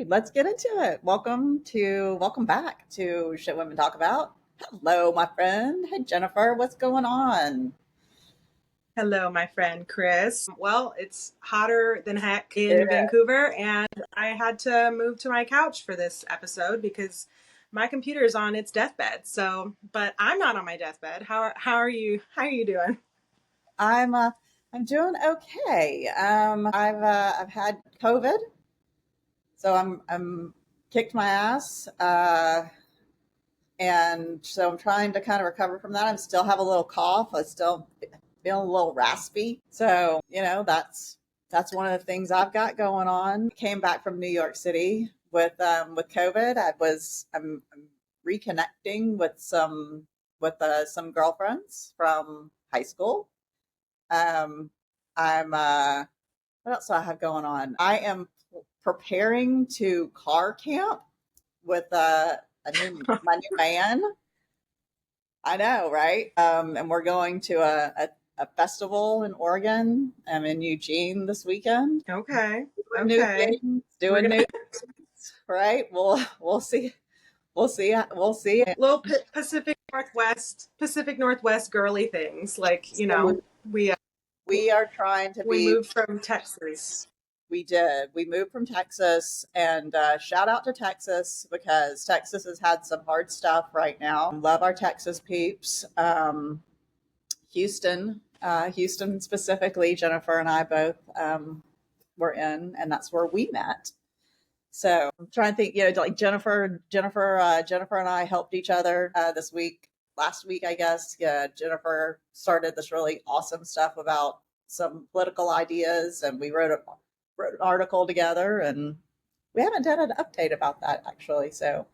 let's get into it. Welcome back to Shit Women Talk About. Hello, my friend. Hey, Jennifer, what's going on? Hello, my friend Chris. Well, it's hotter than heck in Yeah. Vancouver, and I had to move to my couch for this episode because my computer's on its deathbed. But I'm not on my deathbed. How are you? How are you doing? I'm I'm doing okay. I've had COVID, so I'm kicked my ass, and so I'm trying to kind of recover from that. I still have a little cough. I still feeling a little raspy. So that's one of the things I've got going on. Came back from New York City with COVID. I'm reconnecting with some girlfriends from high school. Um, I'm What else do I have going on? I am preparing to car camp with my new man. I know, right? And we're going to a festival in Oregon. I'm in Eugene this weekend. Okay, Doing new okay. things, We're doing gonna new things, right? We'll see. We'll see. little Pacific Northwest girly things. So We we are trying to we be. moved from Texas. We did. We moved from Texas, and shout out to Texas because Texas has had some hard stuff right now. Love our Texas peeps. Houston specifically. Jennifer and I both were in, and that's where we met. So I'm trying to think, like Jennifer and I helped each other this week. Last week, I guess, yeah, Jennifer started this really awesome stuff about some political ideas, and we wrote an article together, and we haven't done an update about that actually. So,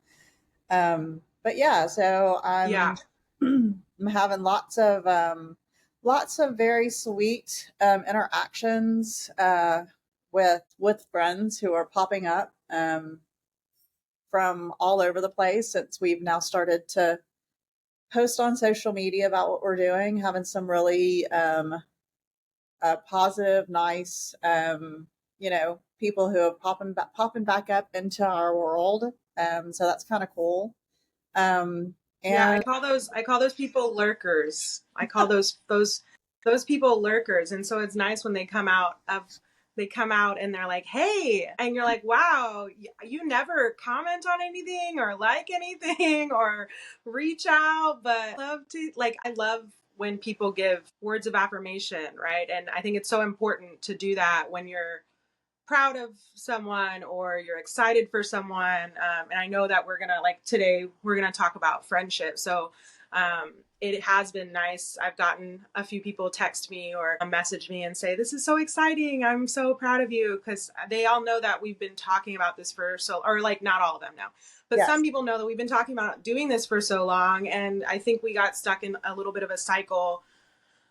but yeah, so Yeah. I'm having lots of very sweet interactions with friends who are popping up from all over the place since we've now started to post on social media about what we're doing. Having some really positive, nice, people who have popping back up into our world. So that's kind of cool. Um, Yeah, and I call those people lurkers. I call those people lurkers. And so it's nice when they come out and they're like, "Hey." And you're like, "Wow, you never comment on anything or like anything or reach out, but I love when people give words of affirmation, right? And I think it's so important to do that when you're proud of someone or you're excited for someone. And I know that today we're gonna talk about friendship. So it has been nice. I've gotten a few people text me or message me and say, "This is so exciting. I'm so proud of you." Because they all know that we've been talking about this or like not all of them know, but some yes, people know that we've been talking about doing this for so long. And I think we got stuck in a little bit of a cycle,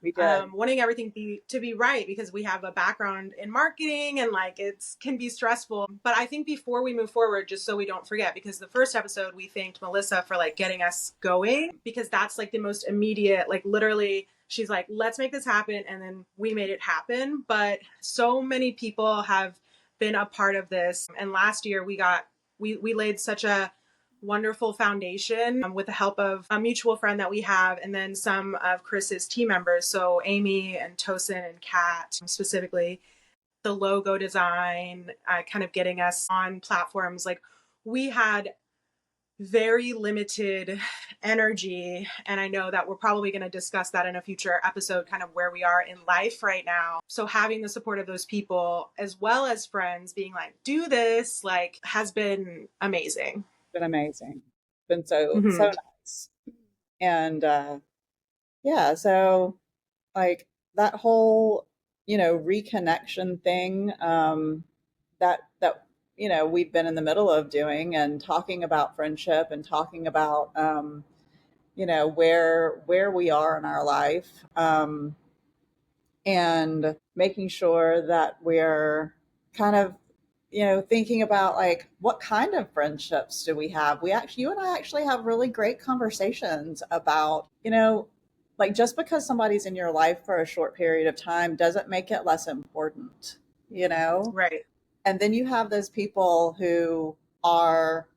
we did. wanting everything to be right because we have a background in marketing and like it's can be stressful. But I think before we move forward, just so we don't forget, because the first episode we thanked Melissa for like getting us going, because that's like the most immediate, like literally she's like, "Let's make this happen," and then we made it happen. But so many people have been a part of this, and last year we laid such a wonderful foundation with the help of a mutual friend that we have, and then some of Chris's team members. So Amy and Tosin and Kat specifically, the logo design, kind of getting us on platforms. Like we had very limited energy, and I know that we're probably going to discuss that in a future episode, kind of where we are in life right now. So having the support of those people as well as friends being like, "Do this," like has been amazing. Been amazing. Been so Mm-hmm. nice. And yeah, so like that whole reconnection thing that we've been in the middle of doing and talking about friendship and talking about where we are in our life, and making sure that we're kind of thinking about like what kind of friendships do we have. You and I actually have really great conversations about like just because somebody's in your life for a short period of time doesn't make it less important. Right. And then you have those people who are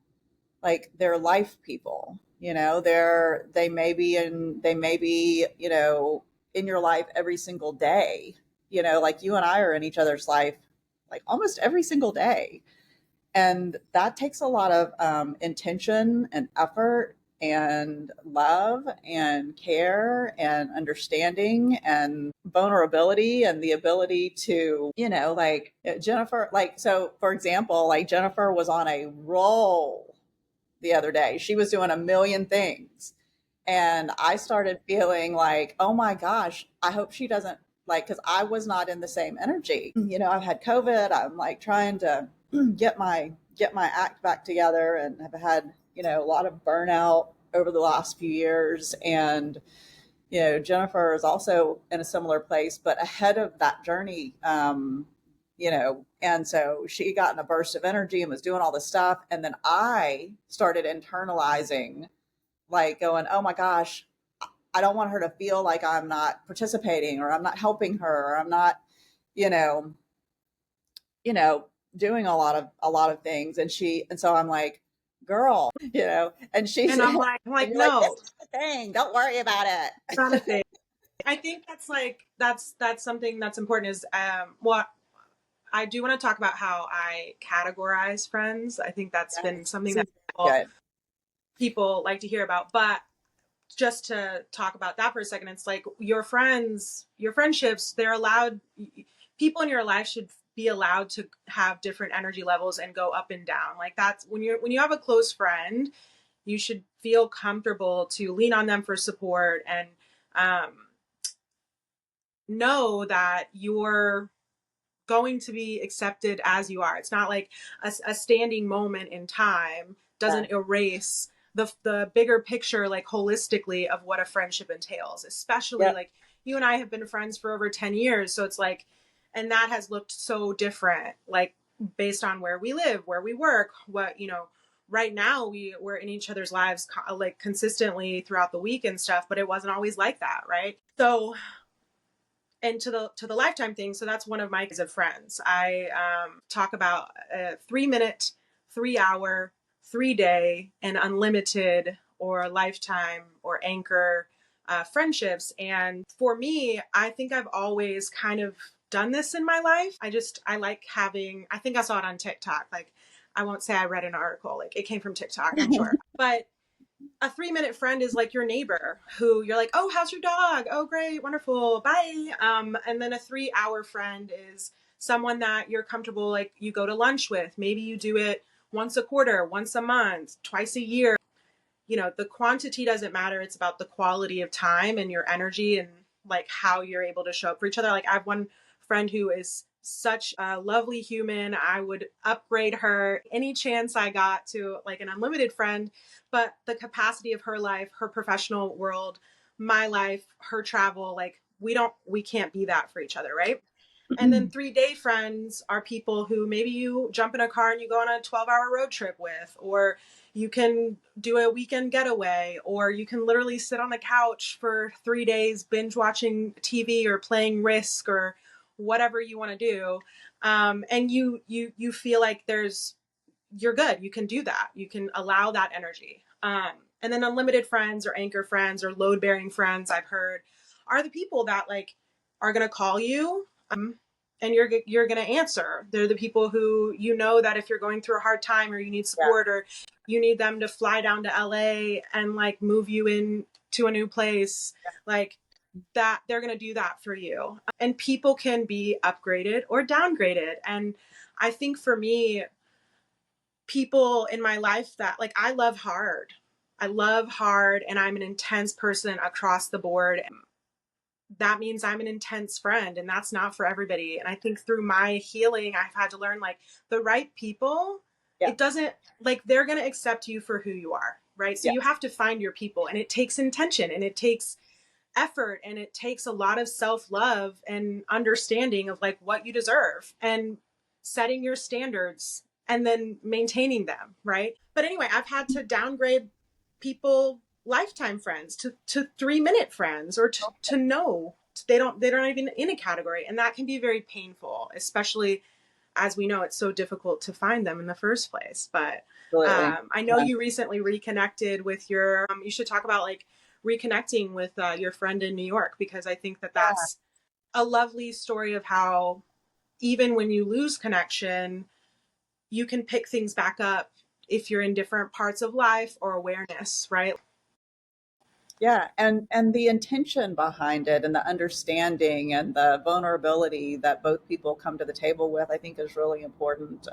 like they're life people, you know, they may be, you know, in your life every single day, you know, like you and I are in each other's life like almost every single day. And that takes a lot of intention and effort and love and care and understanding and vulnerability and the ability to, you know, like Jennifer, like, so for example, like Jennifer was on a roll the other day. She was doing a million things. And I started feeling like, oh my gosh, I hope she doesn't like, because I was not in the same energy. You know, I've had COVID. I'm like trying to get my act back together, and have had, you know, a lot of burnout over the last few years. And you know, Jennifer is also in a similar place, but ahead of that journey. You know, and so she got in a burst of energy and was doing all this stuff. And then I started internalizing, like going, oh my gosh, I don't want her to feel like I'm not participating or I'm not helping her or I'm not, you know, you know, doing a lot of things. And so I'm like, girl, you know, and she's And and I'm like, you're like, this no, is the thing. Don't worry about it's it. not a thing. I think that's like that's something that's important is what I do want to talk about how I categorize friends. I think that's been Yes, something this that is good. people like to hear about. But just to talk about that for a second, it's like your friends, your friendships, they're allowed, people in your life should be allowed to have different energy levels and go up and down. Like that's when you have a close friend, you should feel comfortable to lean on them for support and um, know that you're going to be accepted as you are. It's not like a standing moment in time Yeah. doesn't erase the bigger picture, like holistically, of what a friendship entails, especially Yep. like you and I have been friends for over 10 years. So it's like, and that has looked so different, like based on where we live, where we work, what, you know, right now we're in each other's lives like consistently throughout the week and stuff, but it wasn't always like that. Right. So and to the lifetime thing, so that's one of my kinds of friends. I talk about a 3 minute, 3 hour, 3 day and unlimited or lifetime or anchor friendships. And for me, I think I've always kind of done this in my life. I like having, I think I saw it on TikTok, like I won't say I read an article, like it came from TikTok, I'm sure, but a 3 minute friend is like your neighbor who you're like, oh, how's your dog? Oh, great, wonderful, bye. And then a 3 hour friend is someone that you're comfortable, like you go to lunch with. Maybe you do it once a quarter, once a month, twice a year. You know, the quantity doesn't matter. It's about the quality of time and your energy and like how you're able to show up for each other. Like I have one friend who is such a lovely human. I would upgrade her any chance I got to like an unlimited friend, but the capacity of her life, her professional world, my life, her travel, like we can't be that for each other, right? And then 3 day friends are people who maybe you jump in a car and you go on a 12-hour road trip with, or you can do a weekend getaway, or you can literally sit on the couch for 3 days, binge watching TV or playing Risk or whatever you want to do. And you feel like you're good. You can do that. You can allow that energy. And then unlimited friends or anchor friends or load bearing friends, I've heard, are the people that like are going to call you and you're going to answer. They're the people who, you know, that if you're going through a hard time or you need Yeah. support or you need them to fly down to LA and like move you in to a new place, like that they're going to do that for you. And people can be upgraded or downgraded. And I think for me, people in my life that like I love hard. I love hard and I'm an intense person across the board. That means I'm an intense friend and that's not for everybody. And I think through my healing, I've had to learn like the right people, Yeah. it doesn't like they're going to accept you for who you are. Right. So Yeah. you have to find your people and it takes intention and it takes effort and it takes a lot of self-love and understanding of like what you deserve and setting your standards and then maintaining them, right? But anyway, I've had to downgrade people, lifetime friends, to 3 minute friends or to know they're not even in a category, and that can be very painful, especially as we know, it's so difficult to find them in the first place. But Absolutely. I know you recently reconnected with your, you should talk about like reconnecting with your friend in New York, because I think that Yeah. that's a lovely story of how even when you lose connection, you can pick things back up if you're in different parts of life or awareness, right? Yeah, and the intention behind it and the understanding and the vulnerability that both people come to the table with, I think is really important.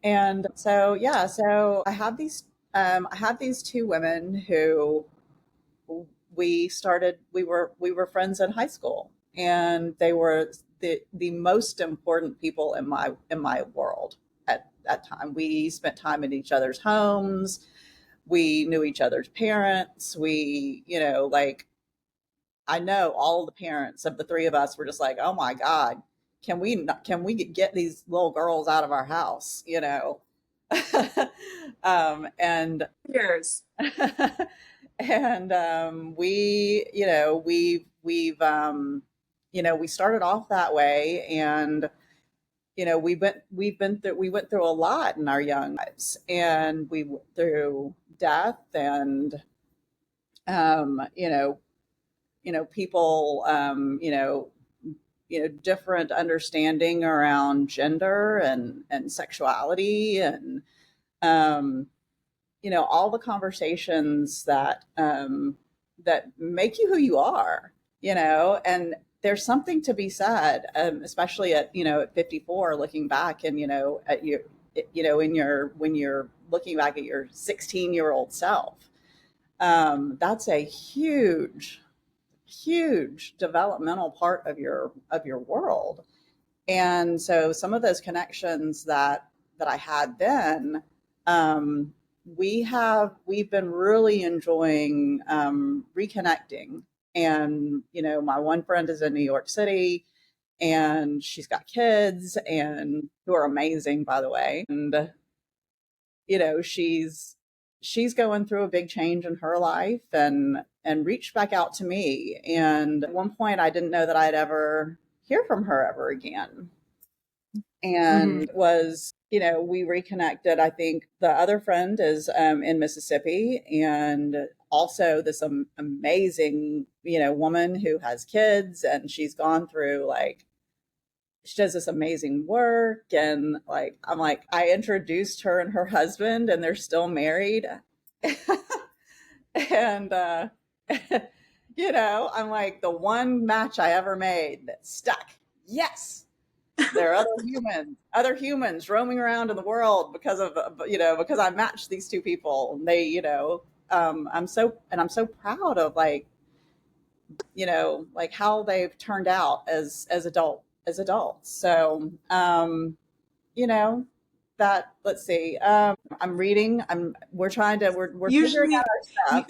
And so, yeah, so I have these two women who we were friends in high school, and they were the most important people in my world at that time. We spent time in each other's homes. We knew each other's parents. We, you know, like I know all the parents of the three of us were just like, "Oh my God, can we get these little girls out of our house?" You know, and Years. and we, you know, we've you know, we started off that way, and you know, we went through a lot in our young lives, and we went through death and you know, people, different understanding around gender and sexuality and, um, all the conversations that make you who you are, and there's something to be said, especially at, at 54, looking back and, at your, in your, when you're looking back at your 16-year-old self. That's a huge developmental part of your world. And so some of those connections that I had then, um, we've been really enjoying reconnecting. And my one friend is in New York City, and she's got kids, and who are amazing, by the way. And she's going through a big change in her life, and reached back out to me. And at one point I didn't know that I'd ever hear from her ever again. Mm-hmm. And was, we reconnected. I think the other friend is in Mississippi, and also this amazing, woman who has kids, and she's gone through, like, she does this amazing work. And like, I'm like, I introduced her and her husband, and they're still married. And I'm like, the one match I ever made that stuck. Yes, there are other humans roaming around in the world because of, because I matched these two people. And they, I'm so proud of, like, like how they've turned out as adults. So you know that let's see, I'm reading, we're figuring Usually, out our stuff.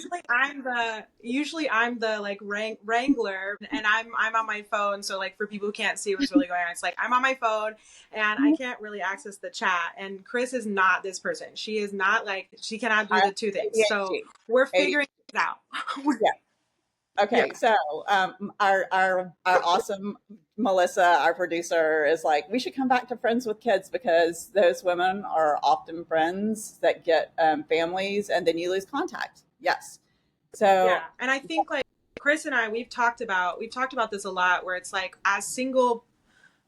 usually I'm the like wrangler, and I'm on my phone. So like for people who can't see what's really going on, it's like I'm on my phone and I can't really access the chat. And Chris is not this person. She is not like, she cannot I do the two things. So ADHD. we're ADHD. figuring it out. Yeah. Yeah, Okay, so our awesome Melissa, our producer, is like, we should come back to Friends with Kids, because those women are often friends that get families, and then you lose contact. Yes. yeah. So And I think like Chris and I, we've talked about this a lot, where it's like as single,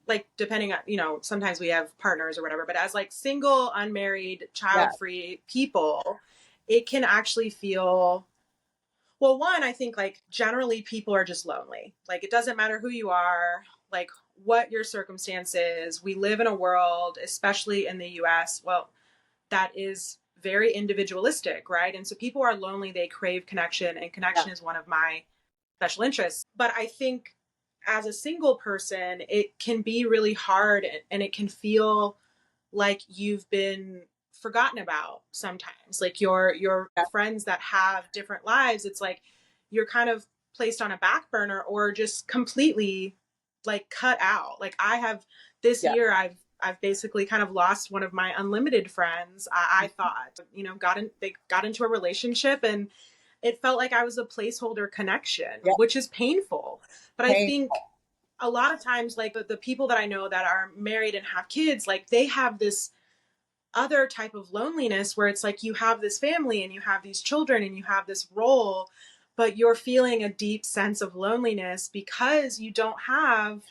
like depending on, sometimes we have partners or whatever, but as like single, unmarried, yeah, child free people, it can actually feel, well, one, I think like generally people are just lonely. Like it doesn't matter who you are, like what your circumstance is. We live in a world, especially in the US, well, that is very individualistic, right? And so people are lonely, they crave connection, and yeah, connection is one of my special interests. But I think as a single person, it can be really hard, and it can feel like you've been forgotten about sometimes. Like your yeah, friends that have different lives, it's like you're kind of placed on a back burner, or just completely like cut out. Like I have this yeah, year, I've basically kind of lost one of my unlimited friends. I thought, they got into a relationship, and it felt like I was a placeholder connection, yeah. which is painful. But I Pain. think a lot of times, like the people that I know that are married and have kids, like they have this other type of loneliness where it's like you have this family and you have these children and you have this role, but you're feeling a deep sense of loneliness because you don't have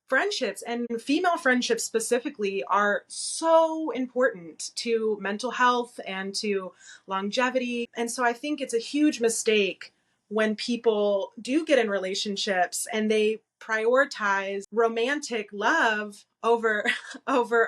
friendships. And female friendships specifically are so important to mental health and to longevity. And so I think it's a huge mistake when people do get in relationships and they prioritize romantic love over over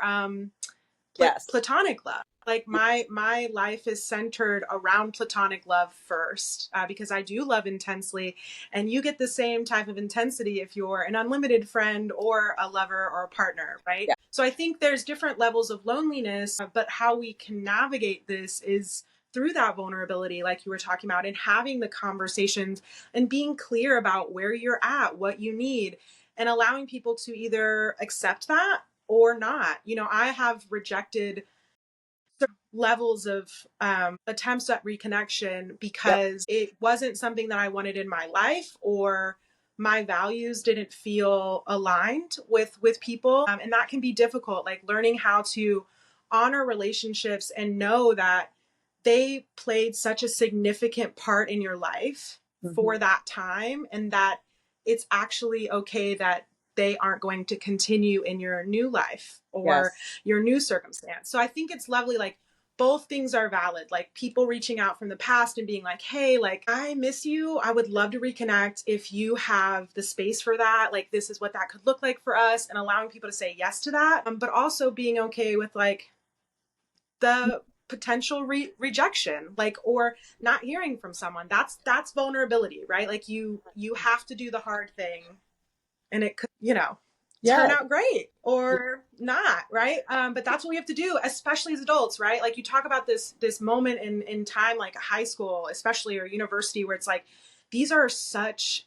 Yes. platonic love. Like my life is centered around platonic love first, because I do love intensely, and you get the same type of intensity if you're an unlimited friend or a lover or a partner, right? Yeah. So I think there's different levels of loneliness, but how we can navigate this is through that vulnerability, like you were talking about, and having the conversations and being clear about where you're at, what you need, and allowing people to either accept that or not. You know, I have rejected levels of attempts at reconnection Yep. because it wasn't something that I wanted in my life, or my values didn't feel aligned with people, and that can be difficult. Like learning how to honor relationships and know that they played such a significant part in your life Mm-hmm. for that time, and that it's actually okay that they aren't going to continue in your new life or Yes. your new circumstance. So I think it's lovely, like both things are valid. Like people reaching out from the past and being like, hey, like I miss you, I would love to reconnect if you have the space for that, like this is what that could look like for us, and allowing people to say yes to that, but also being okay with like the potential rejection, like, or not hearing from someone. That's vulnerability, right? Like you have to do the hard thing, and it could, you know, turn Yes. out great or not, right? But that's what we have to do, especially as adults, right? Like you talk about this moment in time, like high school especially, or university, where it's like these are such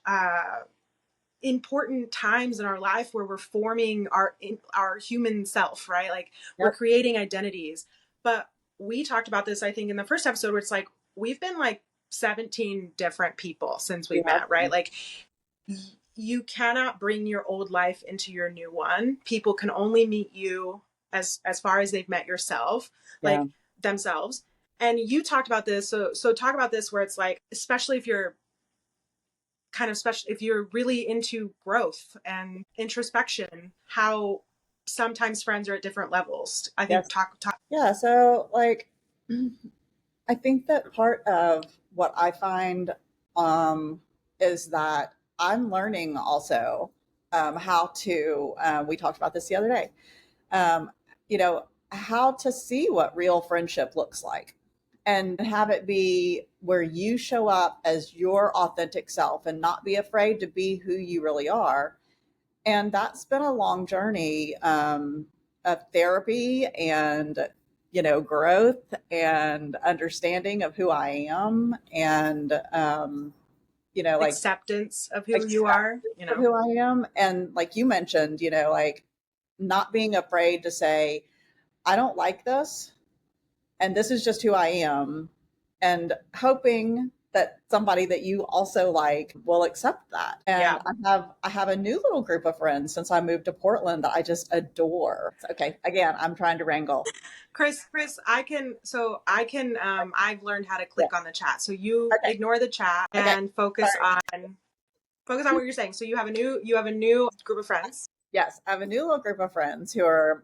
important times in our life where we're forming our human self, right? Like we're Yep. creating identities. But we talked about this, I think, in the first episode, where it's like we've been like 17 different people since we We have met, right? been. Like you cannot bring your old life into your new one. People can only meet you as far as they've met yourself, Yeah. like themselves. And you talked about this, so talk about this, where it's like, especially if you're kind of special, if you're really into growth and introspection, how sometimes friends are at different levels. I think Yes. talk. Yeah. So, like, I think that part of what I find um, is that I'm learning also how to, we talked about this the other day, um, you know, how to see what real friendship looks like and have it be where you show up as your authentic self and not be afraid to be who you really are. And that's been a long journey of therapy and, growth and understanding of who I am and, like Acceptance of who you are, acceptance you of know. who I am. And like you mentioned, like not being afraid to say, I don't like this, and this is just who I am, and hoping that somebody that you also like will accept that. And Yeah. I have a new little group of friends since I moved to Portland that I just adore. Okay, again, I'm trying to wrangle. Chris, I've learned how to Yeah. click on the chat. So you Okay. ignore the chat Okay. and Sorry. focus on what you're saying. So you have a new group of friends. Yes, I have a new little group of friends who are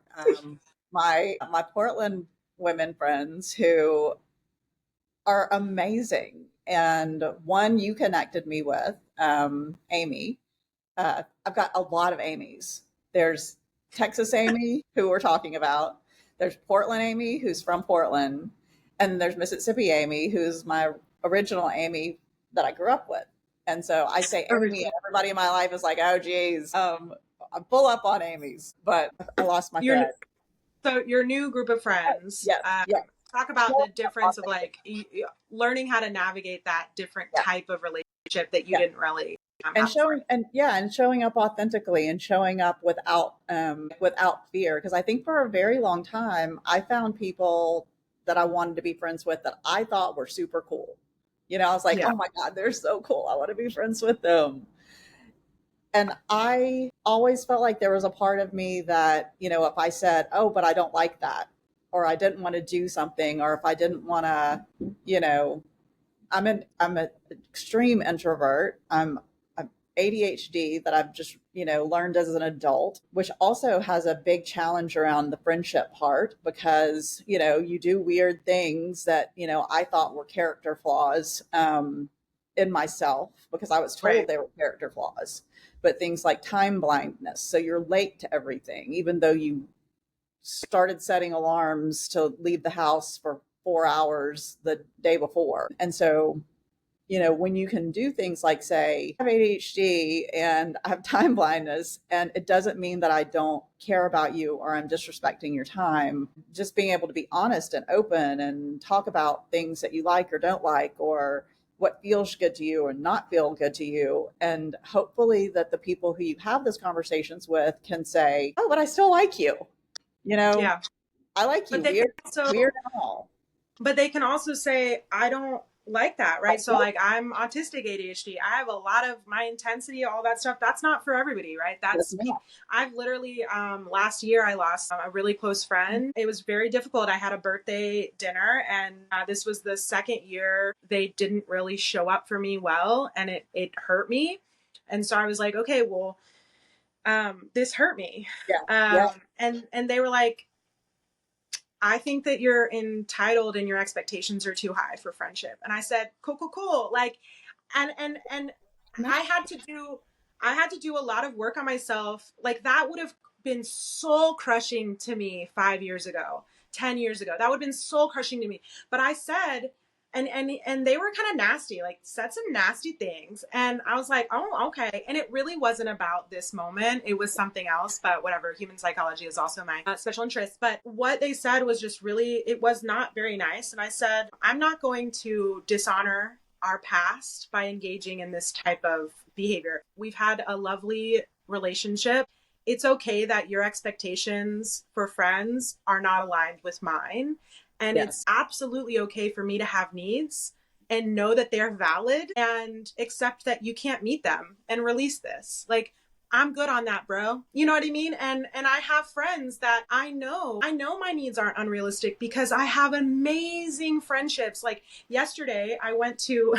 my Portland women friends who are amazing. And one you connected me with, Amy. I've got a lot of Amy's. There's Texas Amy, who we're talking about. There's Portland Amy, who's from Portland. And there's Mississippi Amy, who's my original Amy that I grew up with. And so I say Amy, and Original. everybody in my life is like, oh, geez, I'm full up on Amy's, but I lost my Your thread. So your new group of friends, Yes, yes. talk about the difference of like learning how to navigate that different Yeah, type of relationship that you yeah. didn't really And have before. showing up authentically and showing up without fear, because I think for a very long time I found people that I wanted to be friends with that I thought were super cool. I was like, Yeah. oh my god, they're so cool, I want to be friends with them. And I always felt like there was a part of me that, if I said, oh, but I don't like that, or I didn't want to do something, or if I didn't want to, you know, I'm an extreme introvert. I'm ADHD that I've just learned as an adult, which also has a big challenge around the friendship part because you do weird things that I thought were character flaws in myself because I was told Right. they were character flaws. But things like time blindness, so you're late to everything, even though you started setting alarms to leave the house for 4 hours the day before. And so, when you can do things like say, I have ADHD and I have time blindness, and it doesn't mean that I don't care about you or I'm disrespecting your time, just being able to be honest and open and talk about things that you like or don't like, or what feels good to you or not feel good to you. And hopefully that the people who you have those conversations with can say, oh, but I still like you. You know, Yeah. I like But you, they can weird, also weird and all. But they can also say, I don't like that, right? So, Yep. like, I'm autistic ADHD. I have a lot of my intensity, all that stuff. That's not for everybody, right? That's That's not. people. I've literally, last year, I lost a really close friend. It was very difficult. I had a birthday dinner, and this was the second year they didn't really show up for me well, and it hurt me. And so I was like, okay, well, this hurt me. Yeah. Yeah. And they were like, I think that you're entitled and your expectations are too high for friendship. And I said, cool, cool, cool. Like, and No. I had to do, I had to do a lot of work on myself. Like that would have been soul crushing to me 5 years ago, 10 years ago. That would have been soul crushing to me. But I said, and they were kind of nasty, like said some nasty things. And I was like, oh, okay. And it really wasn't about this moment. It was something else, but whatever. Human psychology is also my special interest. But what they said was just really, it was not very nice. And I said, I'm not going to dishonor our past by engaging in this type of behavior. We've had a lovely relationship. It's okay that your expectations for friends are not aligned with mine. And Yes. it's absolutely okay for me to have needs and know that they're valid and accept that you can't meet them and release this. Like, I'm good on that, bro. You know what I mean? And I have friends that I know my needs aren't unrealistic because I have amazing friendships. Like yesterday I went to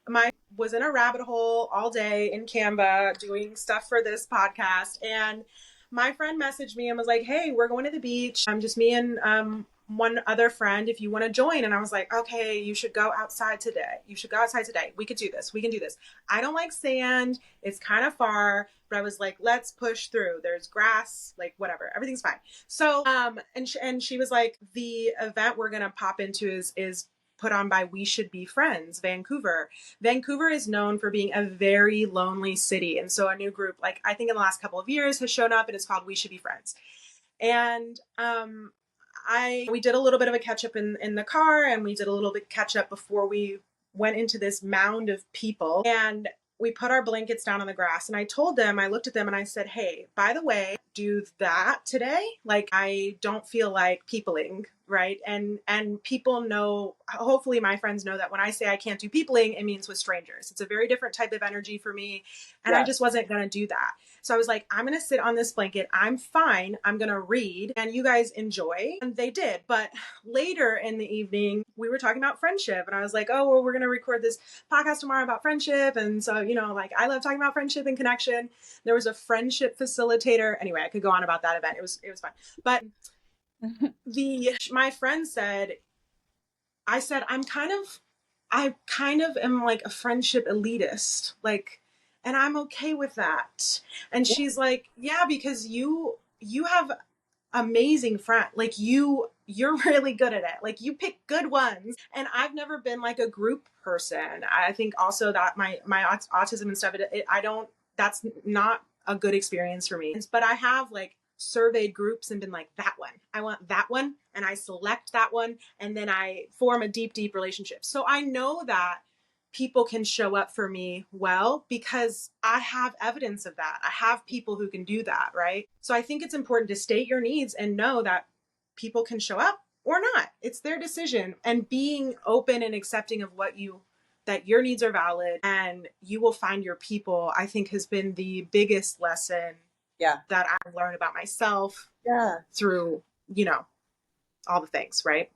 my was in a rabbit hole all day in Canva doing stuff for this podcast, and my friend messaged me and was like, hey, we're going to the beach. I'm just me and one other friend if you want to join. And I was like, okay, you should go outside today. You should go outside today. We could do this. We can do this. I don't like sand. It's kind of far, but I was like, let's push through. There's grass, like whatever. Everything's fine. So and she was like, the event we're going to pop into is put on by We Should Be Friends, Vancouver. Vancouver is known for being a very lonely city. And so a new group, like I think in the last couple of years, has shown up and it's called We Should Be Friends. And we did a little bit of a catch up in the car, and we did a little bit catch up before we went into this mound of people. And we put our blankets down on the grass, and I looked at them and I said, hey, by the way, do that today. Like, I don't feel like peopling, right? And people know, hopefully my friends know that when I say I can't do peopling, it means with strangers. It's a very different type of energy for me. And I Yes. just wasn't going to do that. So I was like, I'm going to sit on this blanket. I'm fine. I'm going to read and you guys enjoy. And they did. But later in the evening, we were talking about friendship. And I was like, oh, well, we're going to record this podcast tomorrow about friendship. And so, like I love talking about friendship and connection. There was a friendship facilitator. Anyway, I could go on about that event. It was fun. But my friend said, I kind of am like a friendship elitist. Like, and I'm okay with that. And Yeah. she's like, yeah, because you have amazing friend. Like you're really good at it. Like you pick good ones. And I've never been like a group person. I think also that my autism and stuff, that's not a good experience for me. But I have like surveyed groups and been like, that one, I want that one. And I select that one. And then I form a deep, deep relationship. So I know that people can show up for me well because I have evidence of that. I have people who can do that, right? So I think it's important to state your needs and know that people can show up or not. It's their decision, and being open and accepting of that your needs are valid and you will find your people, I think has been the biggest lesson Yeah. that I've learned about myself Yeah. through, you know, all the things, right?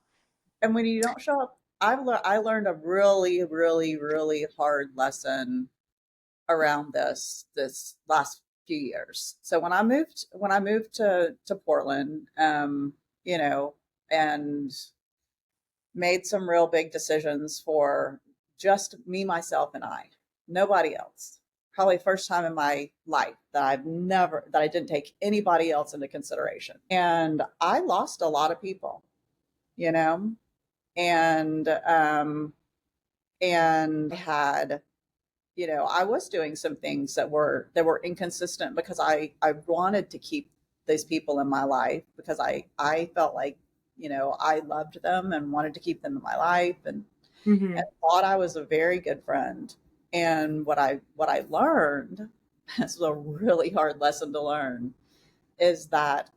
And when you don't show up, I learned a really, really, really hard lesson around this last few years. So when I moved to Portland, you know, and made some real big decisions for just me, myself, and I, nobody else. Probably first time in my life that I didn't take anybody else into consideration. And I lost a lot of people, you know, and and had, you know, I was doing some things that were inconsistent because I wanted to keep these people in my life because I felt like, you know, I loved them and wanted to keep them in my life, and thought I was a very good friend. And what I learned, this was a really hard lesson to learn, is that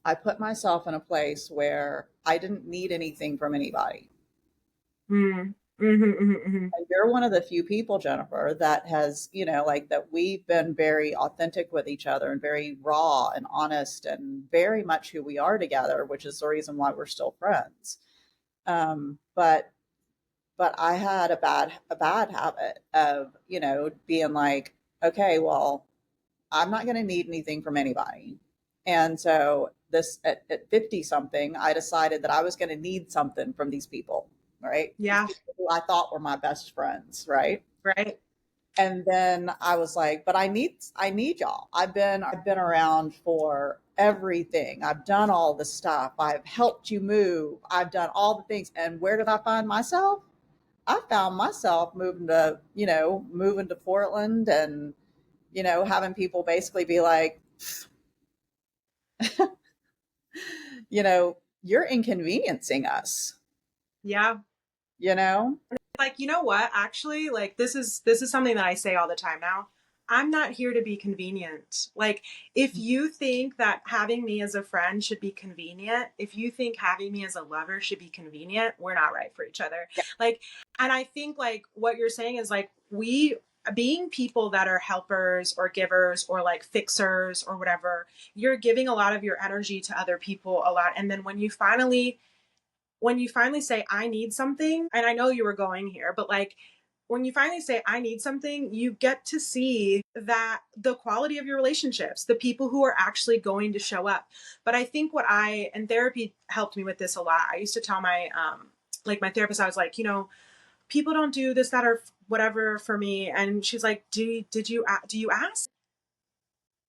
I put myself in a place where I didn't need anything from anybody. Mm-hmm. Mm-hmm. Mm-hmm. And you're one of the few people, Jennifer, that has, you know, like that we've been very authentic with each other and very raw and honest and very much who we are together, which is the reason why we're still friends. Um, but but I had a bad habit of, you know, being like, okay, well, I'm not going to need anything from anybody. And so this at 50 something, I decided that I was going to need something from these people, right? These Yeah. people who I thought were my best friends, right? Right. And then I was like, but I need y'all. I've been around for everything. I've done all the stuff. I've helped you move. I've done all the things. And where did I find myself? I found myself moving to Portland and, you know, having people basically be like, you know, you're inconveniencing us, Yeah. you know? Like, you know what? Actually, like this is something that I say all the time now. I'm not here to be convenient. Like, if you think that having me as a friend should be convenient, if you think having me as a lover should be convenient, we're not right for each other. Yeah. Like, and I think like what you're saying is like we being people that are helpers or givers or like fixers or whatever, you're giving a lot of your energy to other people a lot. And then when you finally say I need something, and I know you were going here, but like when you finally say I need something, you get to see that the quality of your relationships, the people who are actually going to show up. But I think what I and therapy helped me with this a lot. I used to tell my like my therapist, I was like, you know, people don't do this, that, or whatever for me. And she's like, do you ask?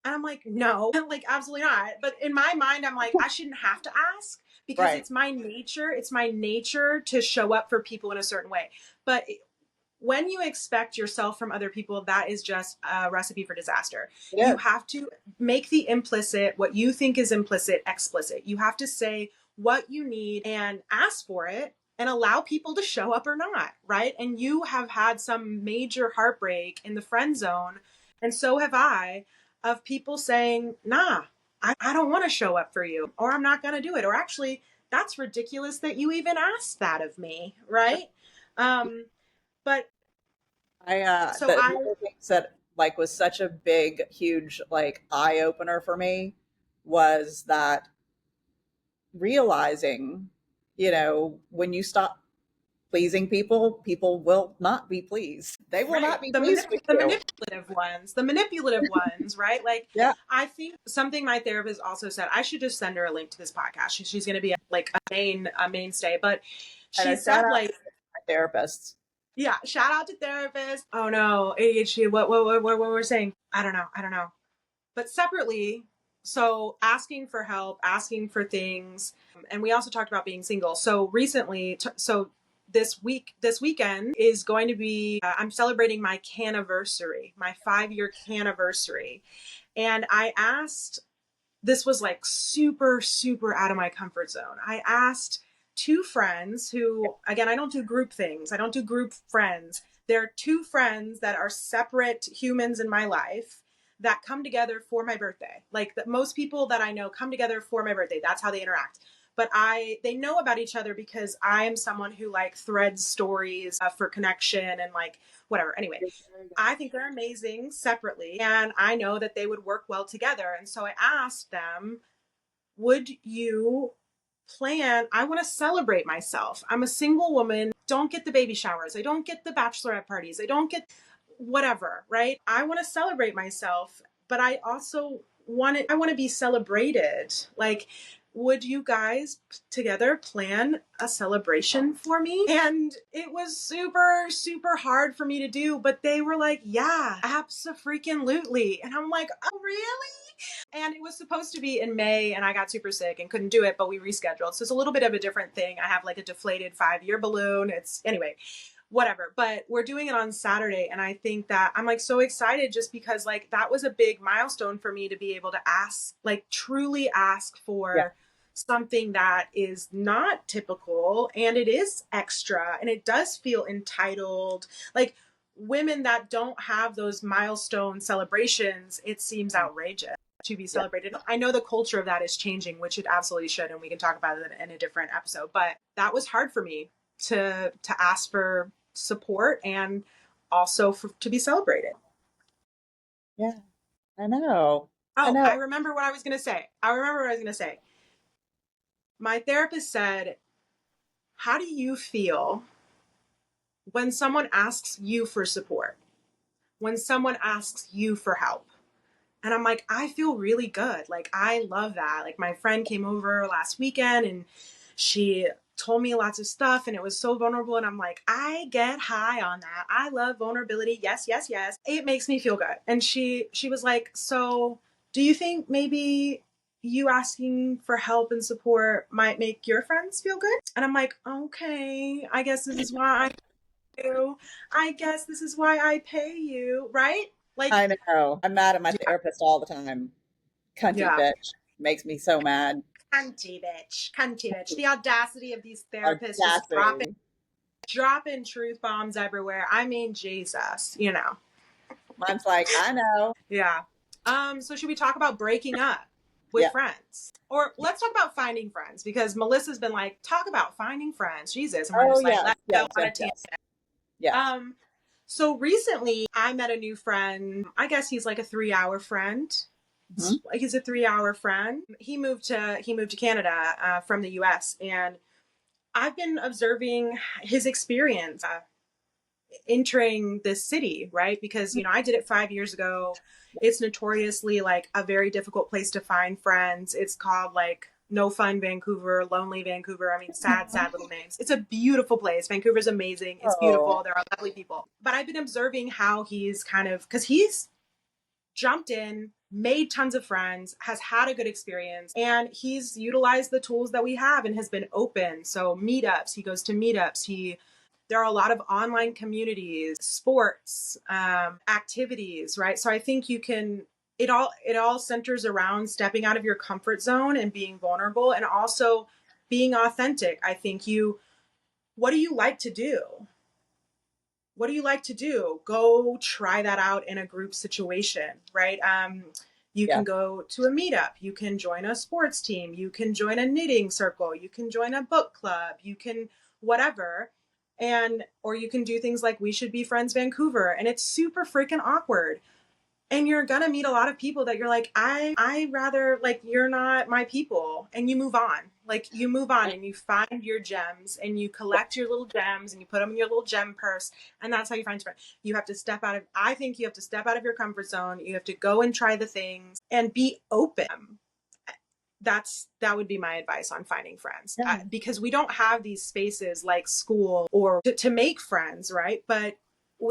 And I'm like, no, like absolutely not. But in my mind, I'm like, I shouldn't have to ask because Right. it's my nature. It's my nature to show up for people in a certain way. But when you expect yourself from other people, that is just a recipe for disaster. It You is. have to make the implicit, what you think is implicit, explicit. You have to say what you need and ask for it and allow people to show up or not, right? And you have had some major heartbreak in the friend zone, and so have I, of people saying, nah, I don't want to show up for you, or I'm not going to do it, or actually, that's ridiculous that you even asked that of me, right? But so The I, other things that like was such a big, huge like eye opener for me was that realizing, you know, when you stop pleasing people, people will not be pleased. They will right, not be pleased with the you. manipulative ones, right? Like, Yeah. I think something my therapist also said, I should just send her a link to this podcast. She's going to be like a mainstay, but And she a shout said out to like, my therapists. yeah, shout out to therapists. Oh no, ADHD. What we're saying? I don't know. I don't know. But separately, so asking for help, asking for things, and we also talked about being single. So recently, so this weekend is going to be. I'm celebrating my caniversary, my 5 year caniversary, and I asked, this was like super, super out of my comfort zone. I asked two friends who, again, I don't do group things, I don't do group friends. They're two friends that are separate humans in my life that come together for my birthday. Like most people that I know come together for my birthday. That's how they interact. but they know about each other because I am someone who like threads stories for connection and like whatever. Anyway, I think they're amazing separately, and I know that they would work well together. And so I asked them, would you plan? I want to celebrate myself. I'm a single woman. Don't get the baby showers. I don't get the bachelorette parties. I don't get whatever, right? I want to celebrate myself, but I also I want to be celebrated. Like, would you guys together plan a celebration for me? And it was super, super hard for me to do, but they were like, yeah, abso-freaking-lutely. And I'm like, oh, really? And it was supposed to be in May, and I got super sick and couldn't do it, but we rescheduled. So it's a little bit of a different thing. I have like a deflated 5-year balloon. It's anyway, whatever. But we're doing it on Saturday. And I think that I'm like so excited just because like that was a big milestone for me to be able to ask, like truly ask for something that is not typical, and it is extra, and it does feel entitled. Like women that don't have those milestone celebrations, it seems outrageous to be celebrated. I know the culture of that is changing, which it absolutely should, and we can talk about it in a different episode, but that was hard for me to ask for support and also to be celebrated. Yeah, I know. I Oh, know. I remember what I was going to say. My therapist said, how do you feel when someone asks you for support? When someone asks you for help? And I'm like, I feel really good. Like, I love that. Like, my friend came over last weekend and she told me lots of stuff and it was so vulnerable. And I'm like, I get high on that. I love vulnerability. Yes, yes, yes. It makes me feel good. And she was like, so do you think maybe you asking for help and support might make your friends feel good? And I'm like, okay, I guess this is why I guess this is why I pay you, right? Like, I know. I'm mad at my therapist all the time. Cunty yeah. bitch. Makes me so mad. Cunty bitch. Cunty bitch. The audacity of these therapists just Audacity. dropping truth bombs everywhere. I mean, Jesus, you know. Mine's like, I know. Yeah. So should we talk about breaking up with friends? Or let's talk about finding friends, because Melissa's been like, talk about finding friends. Jesus. And we're just like, let's go on a tangent. Yes. So recently I met a new friend. I guess he's like a 3-hour friend. Mm-hmm. Like he's a 3-hour friend. He moved to Canada from the US, and I've been observing his experience entering this city, right? Because, you know, I did it 5 years ago. It's notoriously like a very difficult place to find friends. It's called like No Fun Vancouver, Lonely Vancouver. I mean, sad, sad little names. It's a beautiful place. Vancouver's amazing. It's beautiful. There are lovely people. But I've been observing how he's kind of, because he's jumped in, made tons of friends, has had a good experience, and he's utilized the tools that we have and has been open. So meetups, he goes to meetups. There are a lot of online communities, sports, activities, right? So I think it all centers around stepping out of your comfort zone and being vulnerable, and also being authentic. I think what do you like to do? What do you like to do? Go try that out in a group situation, right? You can go to a meetup. You can join a sports team. You can join a knitting circle. You can join a book club. You can whatever. Or you can do things like We Should Be Friends Vancouver. And it's super freaking awkward. And you're going to meet a lot of people that you're like, I rather, like, you're not my people. And you move on. Like, you move on and you find your gems and you collect your little gems and you put them in your little gem purse. And that's how you find friends. I think you have to step out of your comfort zone. You have to go and try the things and be open. That would be my advice on finding friends, because we don't have these spaces like school or to make friends, right?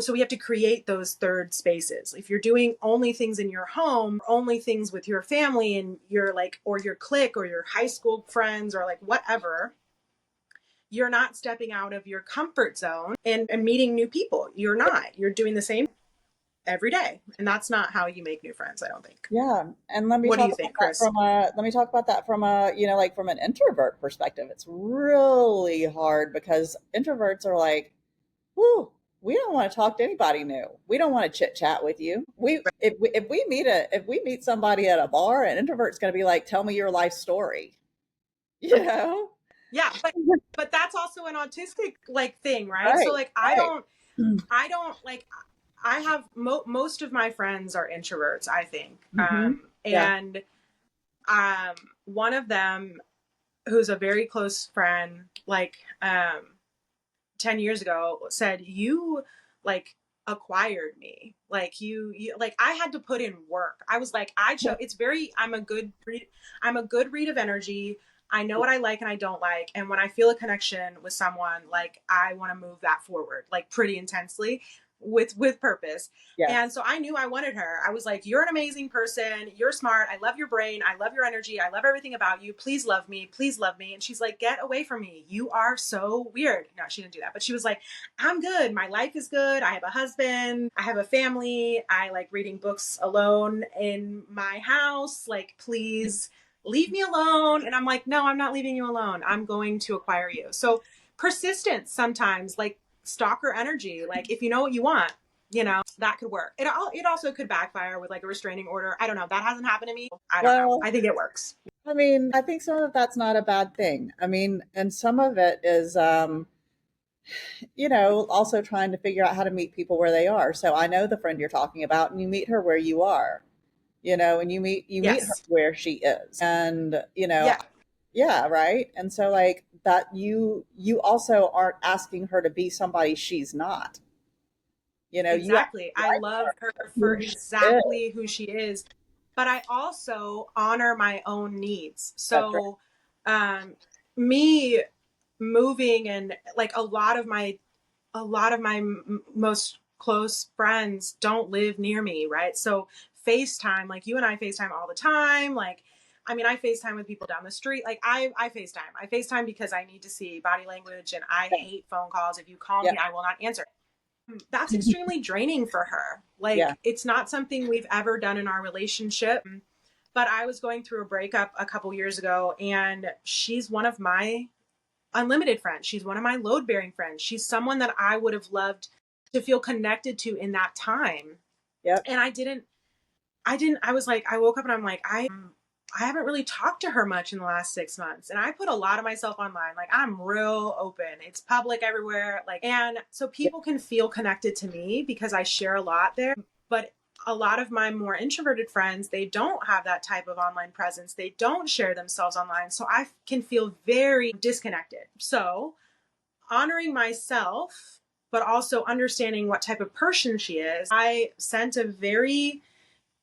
So we have to create those third spaces. If you're doing only things in your home, only things with your family and your or your clique or your high school friends or like whatever, you're not stepping out of your comfort zone and meeting new people. You're doing the same every day. And that's not how you make new friends, I don't think. Yeah. And let me What talk do you about think, that Chris? let me talk about that from like from an introvert perspective. It's really hard because introverts are like, whoo, we don't want to talk to anybody new. We don't want to chit chat with you. If we meet somebody at a bar, an introvert's going to be like, tell me your life story. you know? Yeah, but that's also an autistic like thing, right? So Right, like right. I don't like I have most of my friends are introverts, I think. Mm-hmm. Yeah. And one of them who's a very close friend, like 10 years ago said, you like acquired me, like you like I had to put in work. I was like, I chose, it's very, I'm a good read of energy. I know what I like and I don't like, and when I feel a connection with someone, like I want to move that forward like pretty intensely with purpose. And Yes. so I knew I wanted her. I was like, you're an amazing person, you're smart, I love your brain, I love your energy, I love everything about you, please love me, please love me. And she's like, get away from me, you are so weird. No, she didn't do that, but she was like, I'm good, my life is good, I have a husband, I have a family, I like reading books alone in my house, like please leave me alone. And I'm like, no, I'm not leaving you alone, I'm going to acquire you. So persistence sometimes, like stalker energy, like if you know what you want, that could work. It also could backfire with like a restraining order. I don't know, that hasn't happened to me. I don't know, Well, I think it works. I mean, I think some of that's not a bad thing. I mean, and some of it is, also trying to figure out how to meet people where they are. So I know the friend you're talking about, and you meet her where you are, and you meet her Yes. where she is, and Yeah, yeah, right. And so like that, you also aren't asking her to be somebody she's not. You exactly. actually I like love her for who she is. exactly who she is, but I also honor my own needs. That's right. So, me moving, and like a lot of my most close friends don't live near me, right? So FaceTime, like you and I FaceTime all the time. Like, I mean, I FaceTime with people down the street. Like I FaceTime. I FaceTime because I need to see body language, and I Yeah. hate phone calls. If you call Yeah. me, I will not answer. That's extremely draining for her. Yeah. Like, it's not something we've ever done in our relationship. But I was going through a breakup a couple years ago, and she's one of my unlimited friends. She's one of my load bearing friends. She's someone that I would have loved to feel connected to in that time. Yep. And I was like, I woke up and I'm like, I haven't really talked to her much in the last 6 months. And I put a lot of myself online. Like, I'm real open. It's public everywhere. Like, and so Yeah. people can feel connected to me because I share a lot there. But a lot of my more introverted friends, they don't have that type of online presence. They don't share themselves online. So I can feel very disconnected. So honoring myself, but also understanding what type of person she is, I sent a very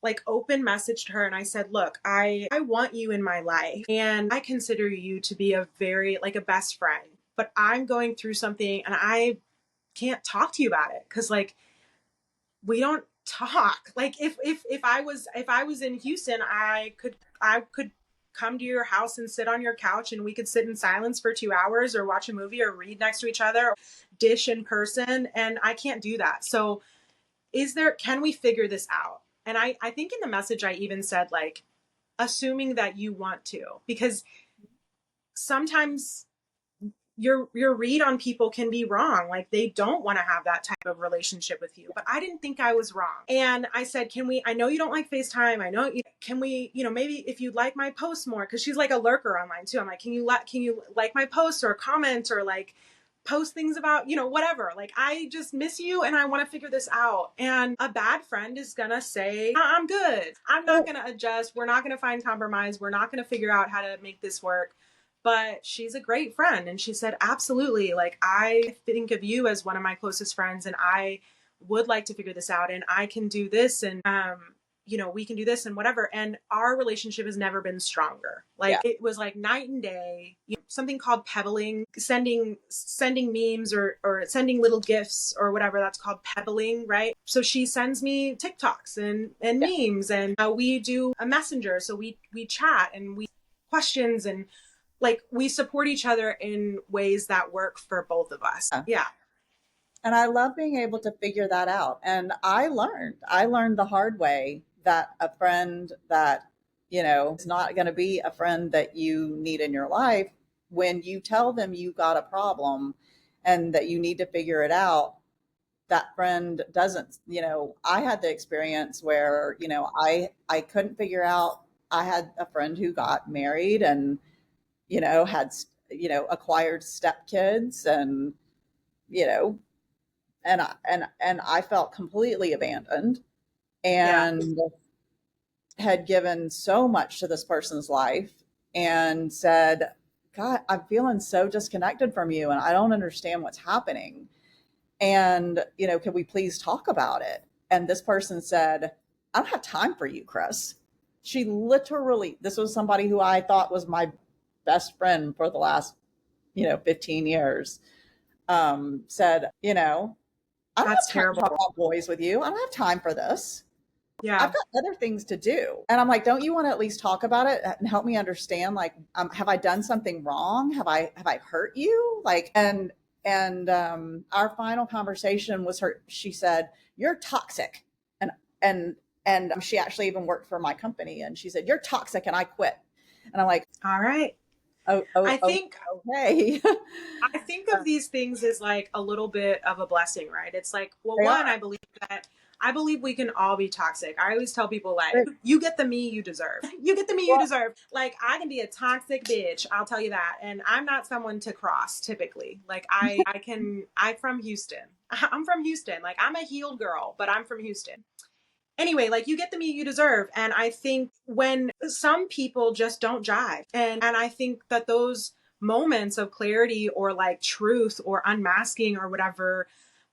like open message to her, and I said, look, I want you in my life, and I consider you to be a very like a best friend, but I'm going through something and I can't talk to you about it because like we don't talk. Like if I was in Houston, I could come to your house and sit on your couch, and we could sit in silence for 2 hours or watch a movie or read next to each other or dish in person, and I can't do that. So can we figure this out? And I think in the message I even said like, assuming that you want to, because sometimes your read on people can be wrong. Like they don't want to have that type of relationship with you. But I didn't think I was wrong. And I said, I know you don't like FaceTime. I know, can we, maybe if you'd like my posts more, because she's like a lurker online too. I'm like, can you like my posts or comment or like post things about, whatever. Like, I just miss you and I want to figure this out. And a bad friend is going to say, I'm good. I'm not going to adjust. We're not going to find compromise. We're not going to figure out how to make this work. But she's a great friend. And she said, absolutely. Like, I think of you as one of my closest friends, and I would like to figure this out, and I can do this. And, we can do this and whatever. And our relationship has never been stronger. Like, Yeah. it was like night and day. Something called pebbling, sending memes or sending little gifts or whatever, that's called pebbling, right? So she sends me TikToks and Yeah. memes, and we do a messenger. So we chat and we questions, and like we support each other in ways that work for both of us. Yeah. Yeah. And I love being able to figure that out. And I learned the hard way that a friend that, is not going to be a friend that you need in your life, when you tell them you got a problem and that you need to figure it out, that friend doesn't. I had the experience where, I couldn't figure out. I had a friend who got married, and had, acquired stepkids, and, you know, and I felt completely abandoned, Yeah. and had given so much to this person's life, and said, God, I'm feeling so disconnected from you, and I don't understand what's happening. And, could we please talk about it? And this person said, I don't have time for you, Chris. She literally, this was somebody who I thought was my best friend for the last, 15 years, said, I don't That's have time to talk terrible. about boys with you. I don't have time for this. I've Yeah. got other things to do. And I'm like, don't you want to at least talk about it and help me understand? Like, have I done something wrong? Have I hurt you? Like, and our final conversation was her. She said, "You're toxic," and and and she actually even worked for my company. And she said, "You're toxic," and I quit. And I'm like, All right. oh, I oh, oh, think okay. I think of these things as like a little bit of a blessing, right? It's like, well, They one, are. I believe we can all be toxic. I always tell people like, you get the me you deserve. You get the me you Well, deserve. Like I can be a toxic bitch, I'll tell you that. And I'm not someone to cross typically. Like I'm from Houston. I'm from Houston. Like I'm a healed girl, but I'm from Houston. Anyway, like you get the me you deserve. And I think when some people just don't jive, and I think that those moments of clarity or like truth or unmasking or whatever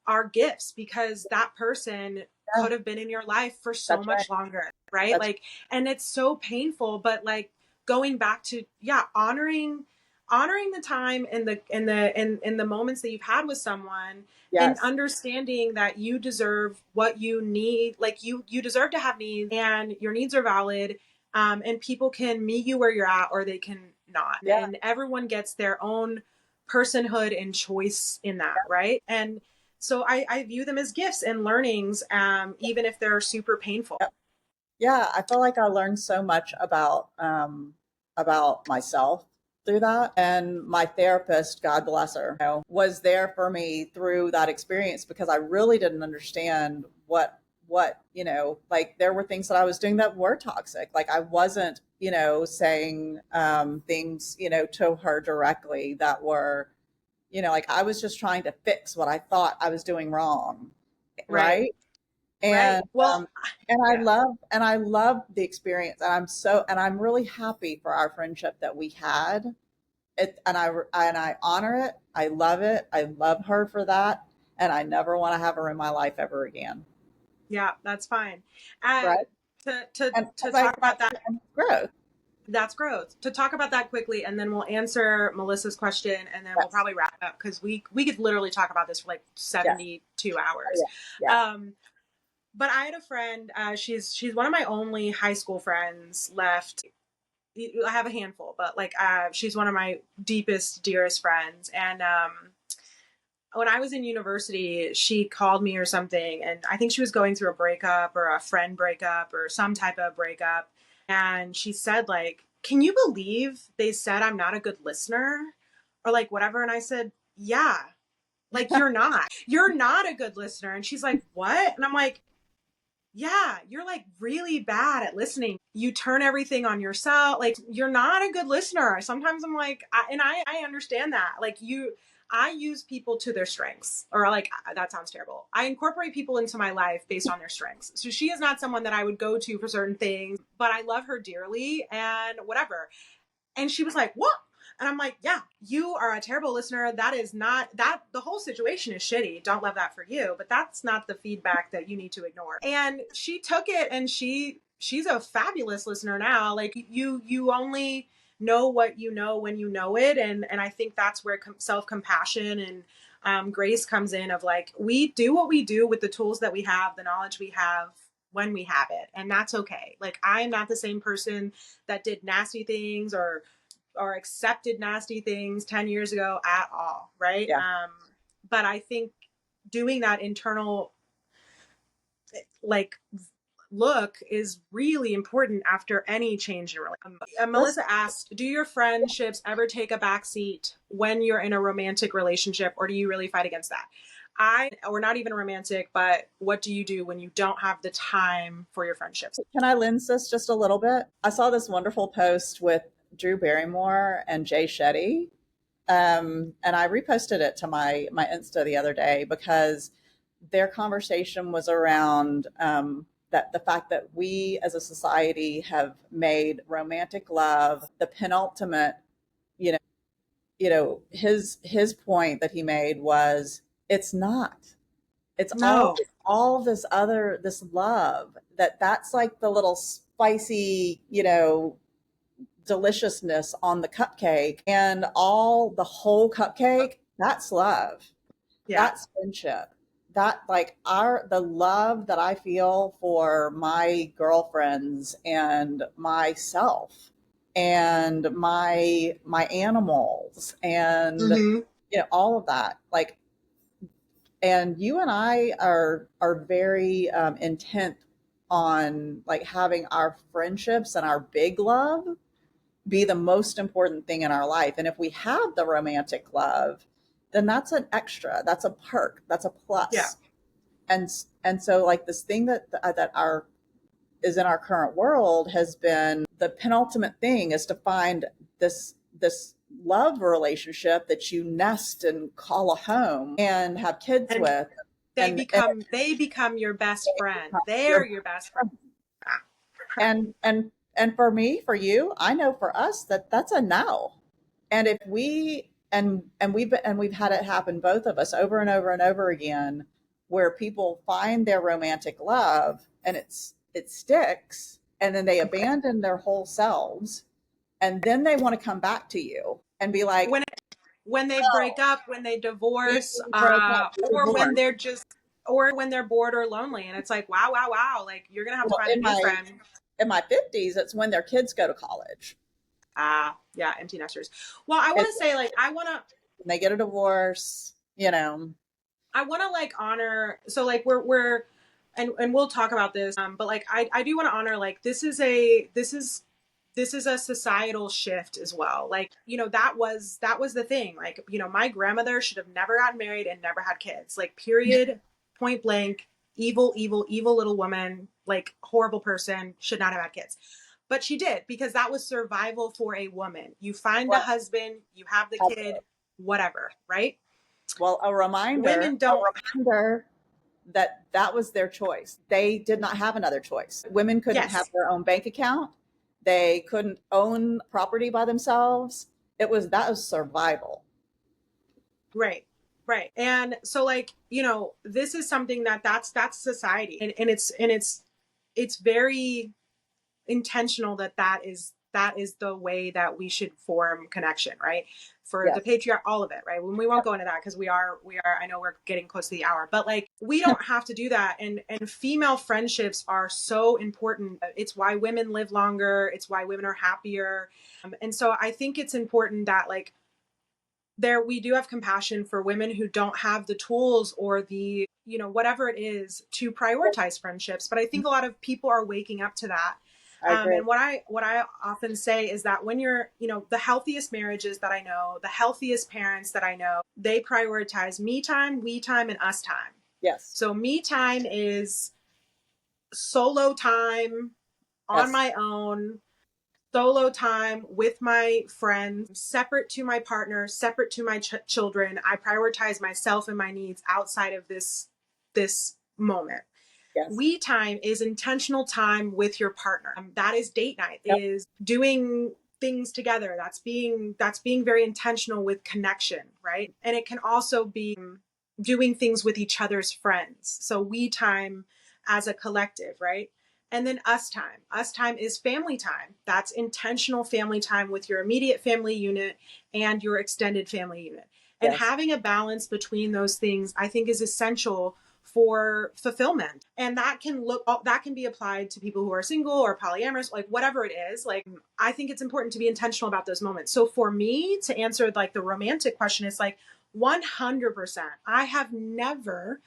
are gifts, because that person yeah, could have been in your life for so that's right. much longer, right? That's Like, and it's so painful, but like going back to, yeah, honoring the time and the moments that you've had with someone, and yes, understanding that you deserve what you need. Like you deserve to have needs, and your needs are valid. And people can meet you where you're at, or they can not, yeah, and everyone gets their own personhood and choice in that, right? And so I view them as gifts and learnings, even if they're super painful. yeah. Yeah, I feel like I learned so much about myself through that. And my therapist, God bless her, was there for me through that experience, because I really didn't understand what, like there were things that I was doing that were toxic. Like I wasn't, saying things, to her directly that were, like I was just trying to fix what I thought I was doing wrong. Right. Right. Right. And Well, um, and I yeah. love the experience, and I'm really happy for our friendship that we had. And I honor it. I love it. I love her for that, and I never want to have her in my life ever again. Yeah, that's fine. Uh, Right? And to like talk about that, and growth. that's growth. To talk about that quickly, and then we'll answer Melissa's question, and then we'll Yes. probably wrap up because we could literally talk about this for like Yes. 72 Oh, hours. yeah. Yeah. Um, but I had a friend. She's one of my only high school friends left. I have a handful, but like she's one of my deepest, dearest friends. And when I was in university, she called me or something, and I think she was going through a breakup or a friend breakup or some type of breakup. And she said, like, can you believe they said I'm not a good listener or like whatever? And I said, yeah, like you're not a good listener. And she's like, what? And I'm like, yeah, you're like really bad at listening. You turn everything on yourself. Like you're not a good listener. Sometimes I'm like, I understand that. Like I use people to their strengths, or like, that sounds terrible. I incorporate people into my life based on their strengths. So she is not someone that I would go to for certain things, but I love her dearly and whatever. And she was like, what? And I'm like, yeah, you are a terrible listener. That is not that the whole situation is shitty. Don't love that for you, but that's not the feedback that you need to ignore. And she took it, and she's a fabulous listener now. Like you only know what you know when you know it. And I think that's where self-compassion and grace comes in, of like, we do what we do with the tools that we have, the knowledge we have, when we have it, and that's okay. Like I am not the same person that did nasty things or accepted nasty things 10 years ago at all, right? Yeah. But I think doing that internal like look is really important after any change in relationship. Let's Melissa asked, do your friendships ever take a backseat when you're in a romantic relationship, or do you really fight against that? Or not even romantic, but what do you do when you don't have the time for your friendships? Can I lens this just a little bit? I saw this wonderful post with Drew Barrymore and Jay Shetty. And I reposted it to my Insta the other day because their conversation was around that the fact that we as a society have made romantic love the penultimate, you know, his point that he made was it's not. It's No. all this other this love that's like the little spicy, deliciousness on the cupcake, and all the whole cupcake, that's love. Yeah. That's friendship. That like our the love that I feel for my girlfriends and myself and my animals and Hmm. all of that. Like, and you and I are very intent on like having our friendships and our big love be the most important thing in our life. And if we have the romantic love, then that's an extra, that's a perk, that's a Yeah. plus. And and so like this thing that our is in our current world has been the penultimate thing is to find this love relationship that you nest and call a home and have kids And with, they and become your best friend. They're your your best friend. and for me, for you, I know for us that's a no. And if we and we've had it happen, both of us, over and over and over again, where people find their romantic love and it sticks, and then they abandon their whole selves, and then they want to come back to you and be like, when when they break "Oh, up, when they we divorce, broke up, we're or when divorced." they're just, or when they're bored or lonely, and it's like, wow, wow, wow, like you're gonna have to Well, find a new friend. in my 50s, it's when their kids go to college. Yeah, empty nesters. Well, I want It's to say, like, when they get a divorce. I want to like honor. So like we're, and we'll talk about this. But like I do want to honor, like, this is a societal shift as well. Like, that was the thing. Like, my grandmother should have never gotten married and never had kids. Like, period, point blank, evil, evil, evil little woman, like horrible person, should not have had kids. But she did, because that was survival for a woman. You find a Well, husband, you have the kid, whatever, right? well, Women don't. a reminder that that was their choice. They did not have another choice. Women couldn't have Yes. their own bank account. They couldn't own property by themselves. That was survival. Right. Right. And so, like, this is something that's society, and it's very intentional that is the way that we should form connection, right? For the Yes. patriarch, all of it, right? When we won't go into that, because we are I know we're getting close to the hour, but like, we don't have to do that. And female friendships are so important. It's why women live longer. It's why women are happier. And so I think it's important that, like, there we do have compassion for women who don't have the tools or the, whatever it is, to prioritize friendships. But I think a lot of people are waking up to that. I agree. And what I often say is that when you're, the healthiest marriages that I know, the healthiest parents that I know, they prioritize me time, we time, and us time. Yes. So me time is solo time on Yes. my own, solo time with my friends, separate to my partner, separate to my children. I prioritize myself and my needs outside of this moment. Yes. We time is intentional time with your partner. That is date night, Yep. is doing things together. That's being very intentional with connection, right? And it can also be doing things with each other's friends. So we time as a collective, right? And then us time. Us time is family time. That's intentional family time with your immediate family unit and your extended family unit. And Yes. having a balance between those things, I think, is essential for fulfillment. And that can be applied to people who are single or polyamorous, like whatever it is. Like, I think it's important to be intentional about those moments. So for me, to answer like the romantic question, is like 100%. I have never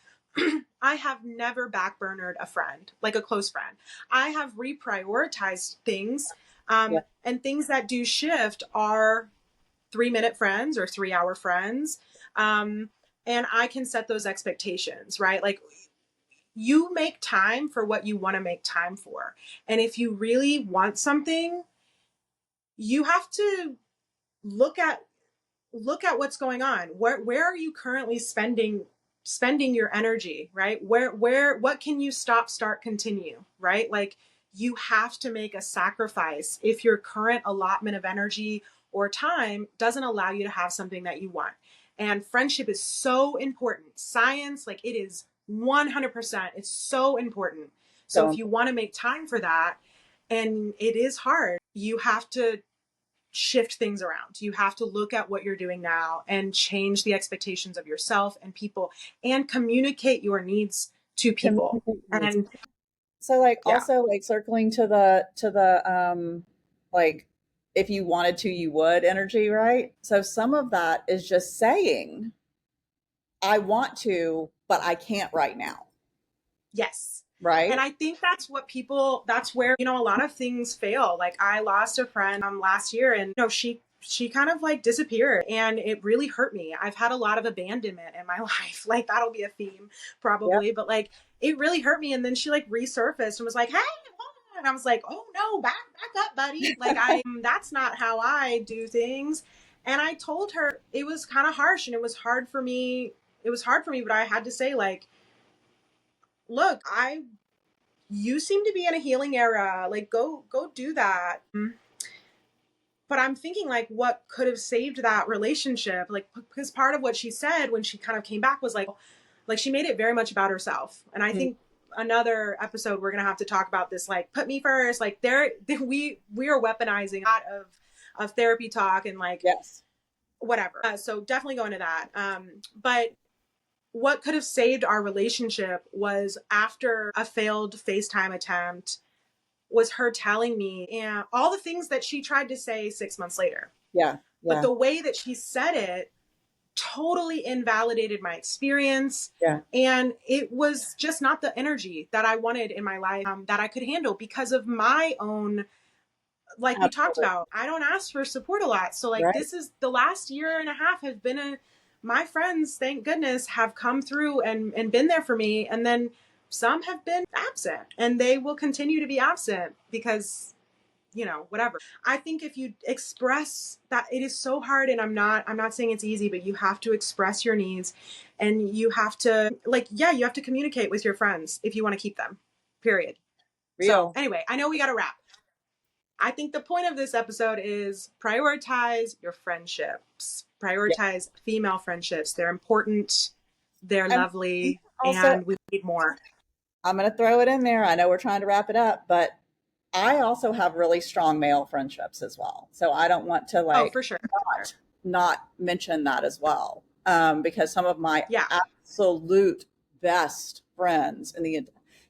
backburnered a friend, like a close friend. I have reprioritized things. Yeah. And things that do shift are 3-minute friends or 3-hour friends. And I can set those expectations, right? Like, you make time for what you want to make time for. And if you really want something, you have to look at what's going on. Where are you currently spending your energy, right? What can you stop, start, continue, right? Like, you have to make a sacrifice if your current allotment of energy or time doesn't allow you to have something that you want. And friendship is so important. Science, like, it is 100%. It's so important. So if So you want to make time for that, and it is hard, you have to shift things around. You have to look at what you're doing now and change the expectations of yourself and people, and communicate your needs to people. communicate needs. And So like yeah, also like circling to the like if you wanted to you would energy, right? So some of that is just saying I want to, but I can't right now, yes. And right? I think that's where, a lot of things fail. Like, I lost a friend last year, and she kind of like disappeared, and it really hurt me. I've had a lot of abandonment in my life. Like, that'll be a theme Yep. probably, but like, it really hurt me. And then she like resurfaced and was like, "Hey," and I was like, "Oh no, back up, buddy." Like, that's not how I do things. And I told her it was kind of harsh, and it was hard for me. But I had to say, like, look, I you seem to be in a healing era. Like, go do that. But I'm thinking, like, what could have saved that relationship? Like, because part of what she said when she kind of came back was like she made it very much about herself. And I Mm, think another episode we're gonna have to talk about this. Like, put me first. Like, we are weaponizing a lot of therapy talk and like yes. whatever. So definitely go into that. But what could have saved our relationship was, after a failed FaceTime attempt, was her telling me, and all the things that she tried to say 6 months later. Yeah. But Yeah. the way that she said it totally invalidated my experience. Yeah. And it was just not the energy that I wanted in my life, that I could handle because of my own, like we talked Absolutely. about, I don't ask for support a lot. So like, Right. this is the last year and a half have been my friends, thank goodness, have come through and been there for me. And then some have been absent, and they will continue to be absent because, whatever. I think if you express that, it is so hard, and I'm not saying it's easy, but you have to express your needs, and you have to, like, yeah, you have to communicate with your friends if you want to keep them. Period. So Real. anyway, I know we got to wrap. I think the point of this episode is prioritize your friendships. Yeah. Prioritize female friendships. They're important, they're And lovely, also and we need more. I'm going to throw it in there. I know we're trying to wrap it up, but I also have really strong male friendships as well. So I don't want to Oh, like for sure. not mention that as well. Because some of my Yeah. absolute best friends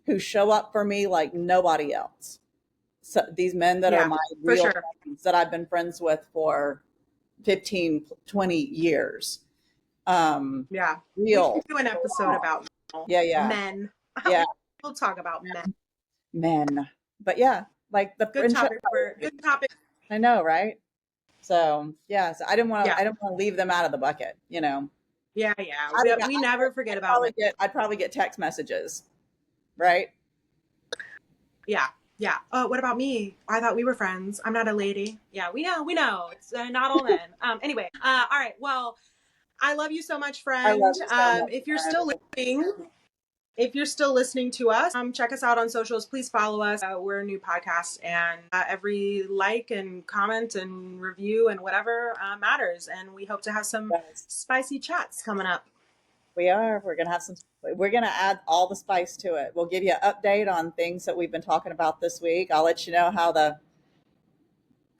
who show up for me like nobody else. So these men that are Yeah, my for real sure. friends that I've been friends with for 15, 20 years. Um, Yeah. We real should do an episode about yeah, yeah, men. yeah, We'll talk about men. men. But yeah, like the Good friendship. topic for good topic. I know, right? So yeah, so Yeah. I didn't want to leave them out of the bucket, you know. Yeah, yeah. I'd, have We never forget about men. I'd probably get text messages, right? Yeah. Yeah. Oh, what about me? I thought we were friends. I'm not a lady. Yeah, we know. We know. It's not all men. Anyway. All right. Well, I love you so much, I friend. love you so much. If you're still listening, to us, check us out on socials. Please follow us. We're a new podcast, and every like and comment and review and whatever matters. And we hope to have some Yes, spicy chats coming up. we are. We're gonna add all the spice to it. We'll give you an update on things that we've been talking about this week. I'll let you know how the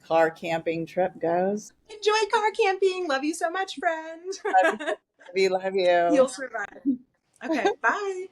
car camping trip goes. Enjoy car camping. Love you so much, friend. Love you. Love you. You'll survive. Okay, bye.